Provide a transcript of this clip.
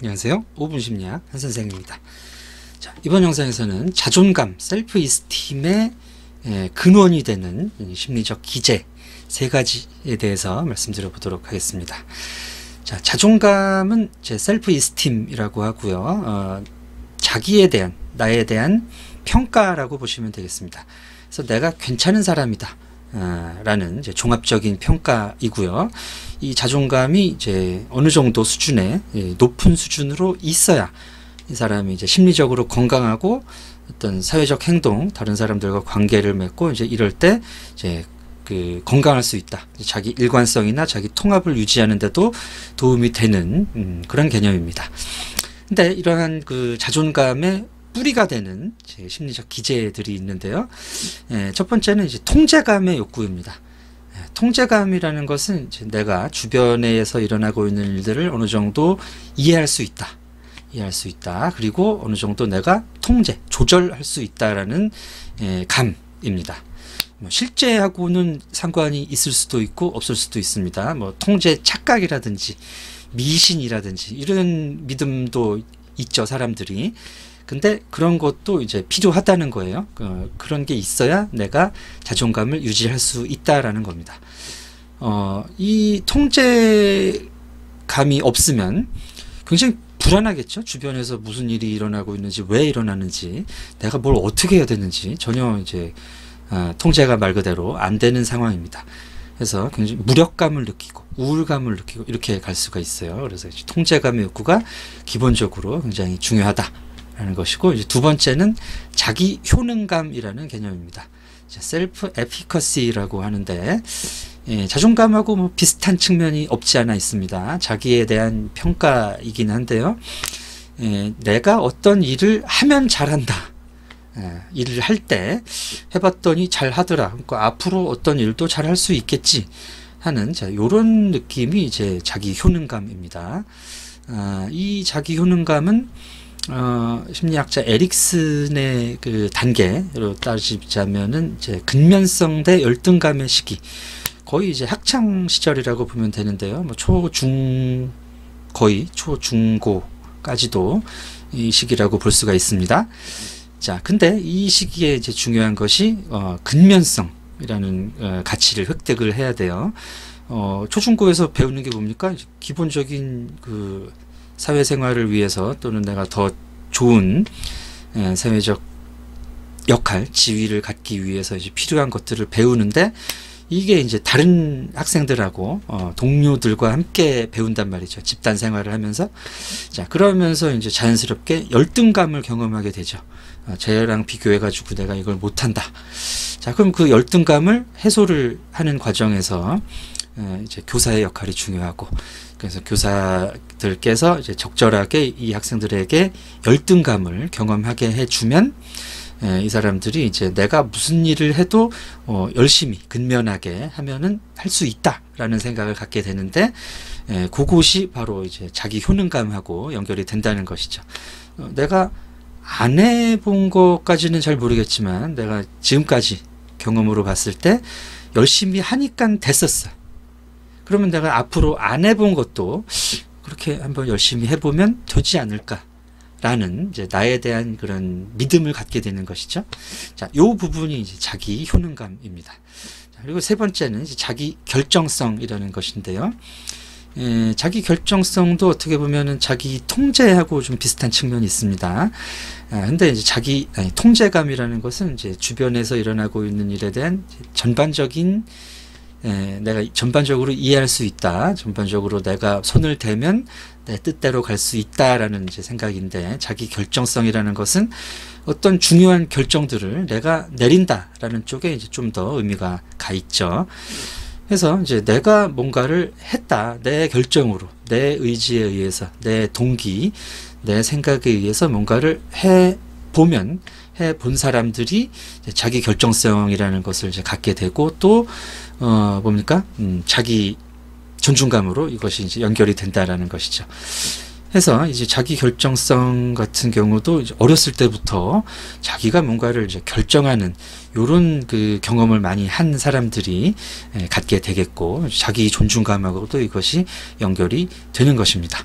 안녕하세요. 5분 심리학 한선생입니다. 자, 이번 영상에서는 자존감, 셀프 이스팀의 근원이 되는 심리적 기제 3가지에 대해서 말씀드려 보도록 하겠습니다. 자, 자존감은 제 셀프 이스팀이라고 하고요. 자기에 대한, 나에 대한 평가라고 보시면 되겠습니다. 그래서 내가 괜찮은 사람이다 라는 이제 종합적인 평가이고요. 이 자존감이 이제 어느 정도 수준의 높은 수준으로 있어야 이 사람이 이제 심리적으로 건강하고 어떤 사회적 행동, 다른 사람들과 관계를 맺고 이제 이럴 때 이제 건강할 수 있다. 자기 일관성이나 자기 통합을 유지하는 데도 도움이 되는 그런 개념입니다. 근데 이러한 자존감의 뿌리가 되는 심리적 기제들이 있는데요. 첫 번째는 이제 통제감의 욕구입니다. 통제감이라는 것은 이제 내가 주변에서 일어나고 있는 일들을 어느 정도 이해할 수 있다. 그리고 어느 정도 내가 조절할 수 있다라는 감입니다. 실제하고는 상관이 있을 수도 있고 없을 수도 있습니다. 통제 착각이라든지 미신이라든지 이런 믿음도 있죠, 사람들이. 근데 그런 것도 이제 필요하다는 거예요. 그런 게 있어야 내가 자존감을 유지할 수 있다라는 겁니다. 이 통제감이 없으면 굉장히 불안하겠죠. 주변에서 무슨 일이 일어나고 있는지, 왜 일어나는지, 내가 뭘 어떻게 해야 되는지 전혀 이제 통제가 말 그대로 안 되는 상황입니다. 그래서 굉장히 무력감을 느끼고 우울감을 느끼고 이렇게 갈 수가 있어요. 그래서 통제감의 욕구가 기본적으로 굉장히 중요하다 라는 것이고, 이제 두 번째는 자기 효능감이라는 개념입니다. 셀프 에피커시라고 하는데, 자존감하고 비슷한 측면이 없지 않아 있습니다. 자기에 대한 평가이긴 한데요. 내가 어떤 일을 하면 잘한다. 일을 할 때 해봤더니 잘하더라. 그러니까 앞으로 어떤 일도 잘할 수 있겠지 하는 이런 느낌이 이제 자기 효능감입니다. 이 자기 효능감은 심리학자 에릭슨의 단계로 따지자면은 이제 근면성 대 열등감의 시기, 거의 이제 학창 시절이라고 보면 되는데요. 거의 초중고까지도 이 시기라고 볼 수가 있습니다. 자, 근데 이 시기에 이제 중요한 것이 근면성이라는 가치를 획득을 해야 돼요. 초중고에서 배우는 게 뭡니까? 기본적인 사회생활을 위해서, 또는 내가 더 좋은 사회적 역할, 지위를 갖기 위해서 이제 필요한 것들을 배우는데, 이게 이제 다른 학생들하고 동료들과 함께 배운단 말이죠. 집단 생활을 하면서. 자, 그러면서 이제 자연스럽게 열등감을 경험하게 되죠. 쟤랑 비교해가지고 내가 이걸 못한다. 자, 그럼 그 열등감을 해소를 하는 과정에서 이제 교사의 역할이 중요하고, 그래서 교사들께서 이제 적절하게 이 학생들에게 열등감을 경험하게 해주면 이 사람들이 이제 내가 무슨 일을 해도 열심히 근면하게 하면은 할 수 있다라는 생각을 갖게 되는데, 그것이 바로 이제 자기 효능감하고 연결이 된다는 것이죠. 내가 안 해본 것까지는 잘 모르겠지만 내가 지금까지 경험으로 봤을 때 열심히 하니까 됐었어. 그러면 내가 앞으로 안 해본 것도 그렇게 한번 열심히 해보면 되지 않을까라는 이제 나에 대한 그런 믿음을 갖게 되는 것이죠. 자, 요 부분이 이제 자기 효능감입니다. 자, 그리고 세 번째는 이제 자기 결정성이라는 것인데요. 자기 결정성도 어떻게 보면은 자기 통제하고 좀 비슷한 측면이 있습니다. 근데 이제 통제감이라는 것은 이제 주변에서 일어나고 있는 일에 대한 전반적인, 내가 전반적으로 이해할 수 있다. 전반적으로 내가 손을 대면 내 뜻대로 갈 수 있다라는 이제 생각인데, 자기 결정성이라는 것은 어떤 중요한 결정들을 내가 내린다라는 쪽에 이제 좀 더 의미가 가 있죠. 그래서 이제 내가 뭔가를 했다. 내 결정으로, 내 의지에 의해서, 내 동기, 내 생각에 의해서 뭔가를 해본 사람들이 자기 결정성이라는 것을 이제 갖게 되고, 또 자기 존중감으로 이것이 이제 연결이 된다라는 것이죠. 해서 이제 자기 결정성 같은 경우도 이제 어렸을 때부터 자기가 뭔가를 이제 결정하는 요런 경험을 많이 한 사람들이 갖게 되겠고, 자기 존중감하고도 이것이 연결이 되는 것입니다.